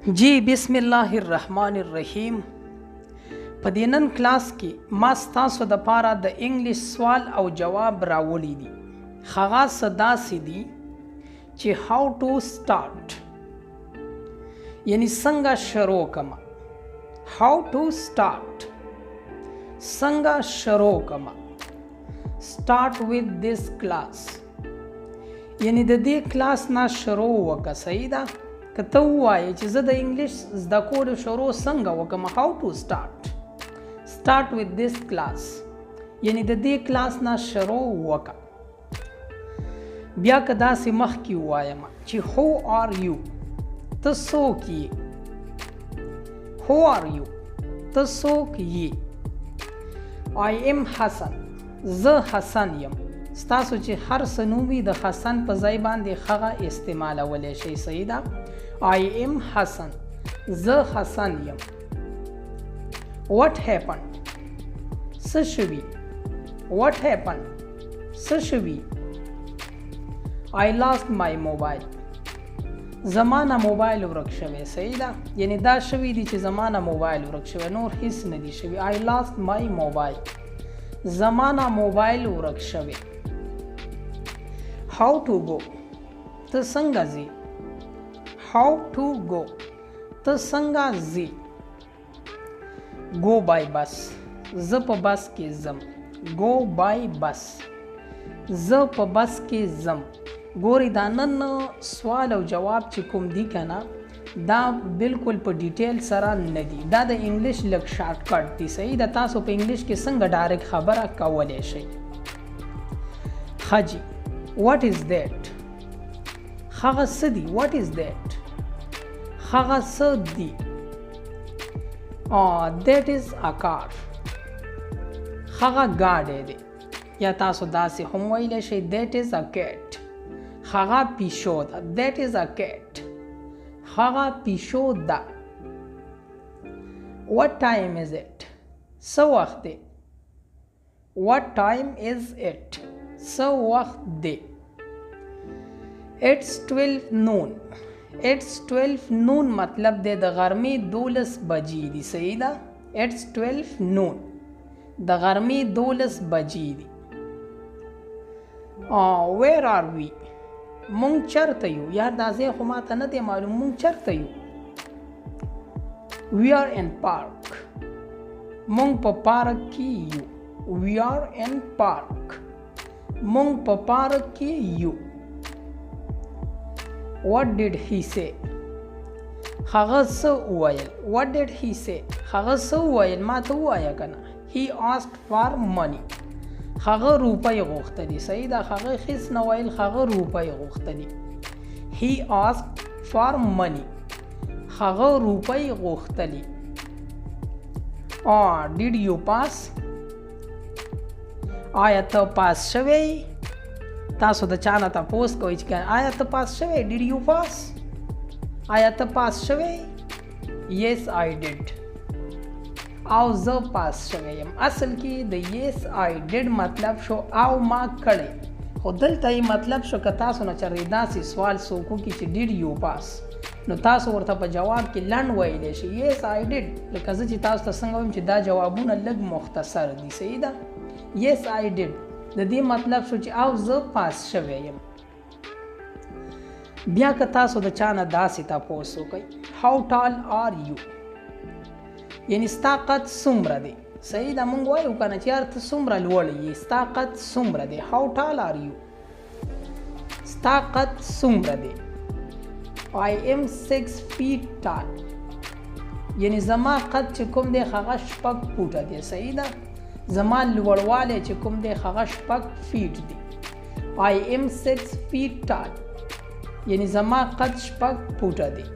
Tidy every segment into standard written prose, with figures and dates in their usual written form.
Ji بسم الله الرحمن الرحیم. په دې نن کلاس کې ما ستاسو د پاره د انګلیش سوال او جواب راوړي دي. هغه څه داسې دي چې how to start یعنی څنګه شروع کما. how to start څنګه شروع کما. start with this class یعنی د دې کلاس نه شروع وکړه. صحیح ده؟ که ته ووایې چې زه د انګلیش زده کولو شروع څنګه وکړم. how to start with this class یعنی د دې کلاس نه شروع وکړه. بیا که داسې مخکې ووایم چې who are you ته څوک یې. who are you ته څوک یې. I am حسن زه حسن یم. ستاسو چې هر څه نوم وي د حسن په ځای باندې هغه استعمالولی شئ. صحیح ده؟ I am حسن زه حسن یم. What happened څه شوي. What happened څه شوي. I lost my mobile زمانه موبایل ورک شوی. صحیح ده؟ یعنی دا شوي دي چې زمانه موبایل ورک شوی، نور هیڅ نه دي شوي. I lost my mobile زمانه موبایل ورک شوی. how to go ته څنګه ځې. how to go ته څنګه ځې. go by bus زه په بس کې ځم. go by bus زه په بس کې ځم. ګوري دا نن سوال او جواب چې کوم دی کنه دا بالکل په ډیټیل سره نه دی. دا د انګلیش لږ شارټ کټ دی. صحیح ده؟ تاسو په انګلیش کې څنګه ډایرکټ خبره کولی شئ. حاجی what is that هغه څه دي. what is that هغه څه دي. that is a car هغه ګاډی دی. یا تاسو داسې هم ویلی شئ that is a cat هغه پیشو ده. that is a cat هغه پیشو ده. what time is it څه وخت دی. what time is it څه وخت دی. it's 12 noon it's 12 noon مطلب دی د غرمې 12 بجې دي. صحیح ده؟ it's 12 noon د غرمې 12 بجې دي. where are we مونږ چرته یو. یار دا ځای خو ماته نه دی معلوم. مونږ چرته یو. we are in park مونږ په پارک کې یو. we are in park مونږ په پارک کې یو. what did he say هغه څه وویل. what did he say هغه څه وویل. ما ته ووایه که نه. he asked for money هغه روپۍ غوښتلي. صحیح ده؟ هغه هیڅ نه ویل، هغه روپۍ غوښتلي. he asked for money هغه روپۍ غوښتلي. did you pass آیا ته پاس شوی. تاسو د چا نه تپوس کوئ چې آیا ته پاس شوی. did you pass آیا ته پاس شوی. yes I did او زه پاس شوی یم. اصل کې د yes I did مطلب شو او ما کړی، خو دلته یې مطلب شو که تاسو نه چېرې داسې سوال څوک وکړي چې did you pass نو تاسو ورته په جواب کې لنډ ویلی شي yes I did. لکه زه چې تاسو ته څنګه وایم چې دا جوابونه لږ مختصر دي. صحیح ده؟ yes I did د دې مطلب شو چې او زه پاس شوی یم. بیا که تاسو د چا نه داسې تپوس وکئ how tall are you یعنی ستا قد څومره دی. صحیح ده؟ مونږ وایو که نه چې یار ته څومره لوړی یې. ستا قد څومره دی. how tall are you ستا قد څومره دی. I am 6 feet tall یعنی زما قد چې کوم دی هغه 6 فوټه دی. صحیح ده؟ زما لوړوالی چې کوم دی هغه 6 فیټ دی. I am 6 feet tall یعنی زما قد 6 فوټه دی.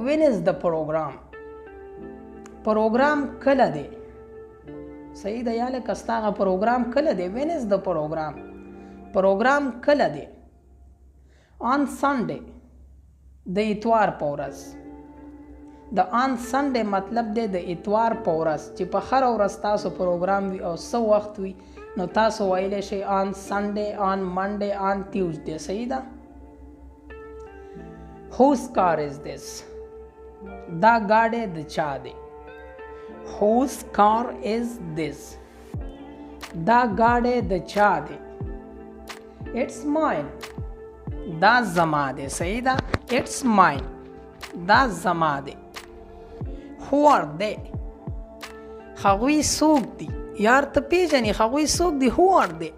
when is the program پروګرام کله دی. صحیح ده؟ یا لکه ستا هغه پروګرام کله دی. when is the program پروګرام کله دی. on Sunday د اتوار په ورځ. د آن سنډے مطلب دی د اتوار په ورځ چې په هر ورځ تاسو پروګرام وي او څه وخت وي نو تاسو ویلی شئ آن سنډے، آن منډے، آن ټیوزډے. صحیح ده؟ whose car is this? دا ګاډی د چا دی. whose car is this? دا ګاډی د چا دی. it's mine. دا زما دی. صحیح ده. it's mine. دا زما دی. who are they? هغوی څوک دي؟ یار ته پیژنې هغوی څوک دي؟ who are they?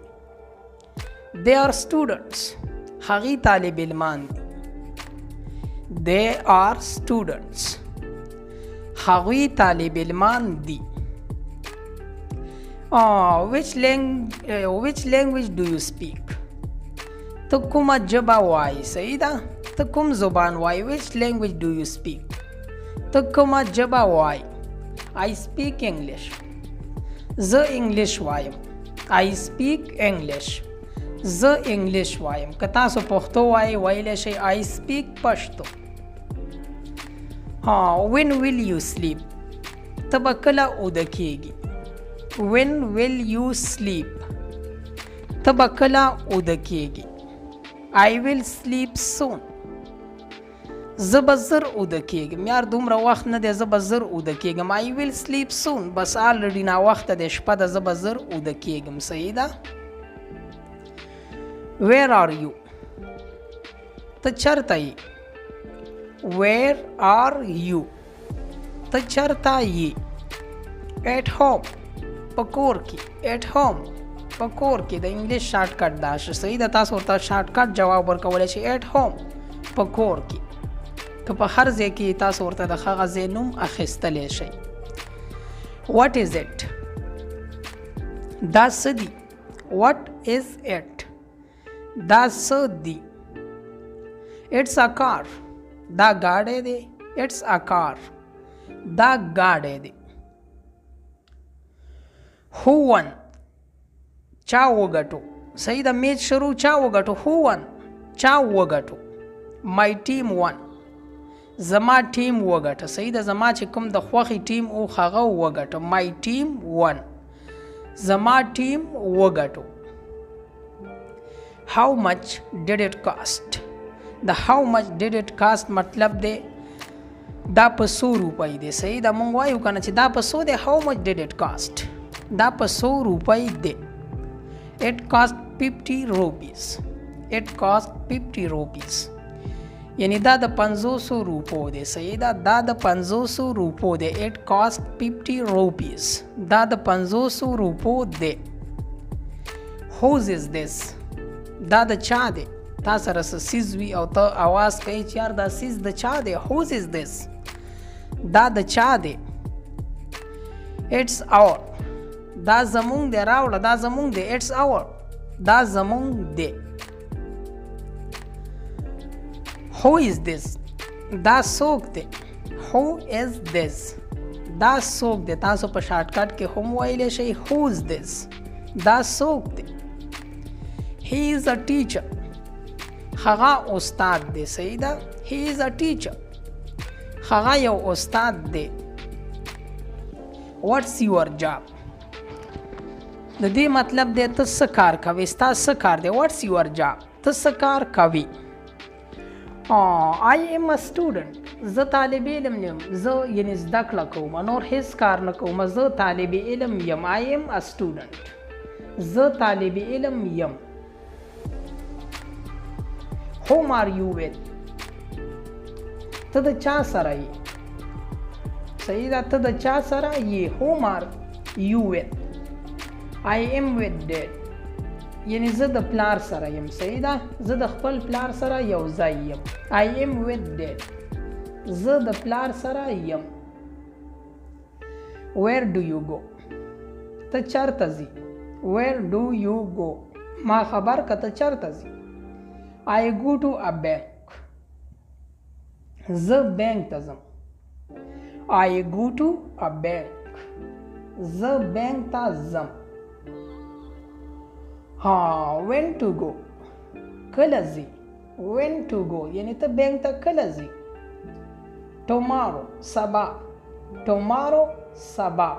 they are students. هغوی طالب علمان دي. they are students. هغوی طالب علمان دي. which language do you speak? ته کومه ژبه وایي؟ صحیح ده. ته کوم زبان وایي؟ which language do you speak? ته کومه ژبه وایي؟ I speak English. زه انګلیش وایم. I speak English. زه انګلیش وایم. که تاسو پښتو وایي ویلی شئ I speak پښتو. when will you sleep? ته به کله اوده کیږي؟ when will you sleep? ته به کله اوده کیږي؟ I will sleep soon. زه به زر اوده کیږم. یار دومره وخت نه دی. زه به زر اوده کیږم. I will sleep soon. بس آلریډي ناوخته دی. شپه ده. زه به زر اوده کیږم. صحیح ده. where are you? ته چرته یې؟ where are you? ته چرته یې؟ at home. په کور کې. at home. په کور کې. د انګلیش شارټ کټ دا شي. صحیح ده. تاسو ورته شارټ کټ جواب ورکولی شئ. at home. په کور کې. که په هر ځای کې تاسو ورته د هغه ځای نوم اخیستلی شئ. what is it? دا څه دي؟ what is it? دا څه دي؟ it's a car. دا ګاډی دی. it's a car. دا ګاډی دی. who won? چا وګټو؟ صحیح ده. میچ شروع چا وګټو؟ who won. چا وګټو؟ my team won. زما ټیم وګټه. صحیح ده. زما چې کوم د خوښې ټیم او هغه وګټه. my team won. زما ټیم وګټو. how much did it cost? د how much did it cost مطلب دی دا په 100 روپۍ دی. صحیح ده. مونږ وایو کنه چې دا په 100 دی. how much did it cost? دا په 100 روپۍ دی. it cost 50 rupees. it cost 50 rupees. یعنی دا د 500 روپو دی. صحیح ده. دا د 500 روپو دی. it cost 50 rupees. دا د 500 روپو دی. whose is this? دا د چا دی؟ تا سره څه څیز وي او ته اواز کوي چې یار دا څیز د چا دی؟ whose is this? دا د چا دی؟ it's our. دا زمونږ دی. راوړه. دا زمونږ دی. it's our. دا زمونږ دی. who is this? دا څوک دی؟ who is this? دا څوک دی؟ تاسو په شارټ کټ کې هم ویلی شئ who is this. دا څوک دی؟ he is a teacher. هغه استاد دی. صحیح ده. he is a teacher. هغه یو استاد دی. what's your job? د دې مطلب دی ته څه کار کوې؟ ستا څه کار دی؟ what's your job? ته څه کار کوې؟ I am a student. زه طالب علم یم. زه یعنی زده کړه کوم. نور هیڅ کار نه کوم. زه طالب علم یم. I am a student. زه طالب علم یم. whom are you with? ته د چا سره یې؟ صحیح ده. ته د چا سره یې؟ whom are you with? I am with dad. یعنی زه د پلار سره یم. صحیح ده. زه د خپل پلار سره یو ځای یم. I am with dad. زه د پلار سره یم. where do you go? ته چرته ځې؟ where do you go? ما خبر که ته چرته ځې؟ I go to a bank. زه بانک ته ځم. I go to a bank. زه بانک ته ځم. when to go? کله ځې؟ when to go یعنی ته بانک ته کله ځې؟ tomorrow. سبا. tomorrow. سبا.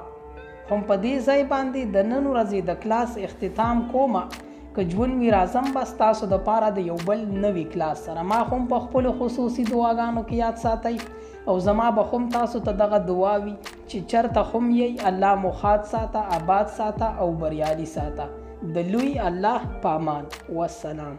هم په دې ځای باندې د نن ورځې د کلاس اختتام کومه. که ژوند وي راځم به ستاسو دپاره د یو بل نوي کلاس سره. ما هم په خپلو خصوصي دعاګانو کې یاد ساتئ او زما به هم تاسو ته دغه دعا وي چې چرته هم یې الله مو ښاد ساته، آباد ساته او بریالي ساته. د لوی الله په امان. والسلام.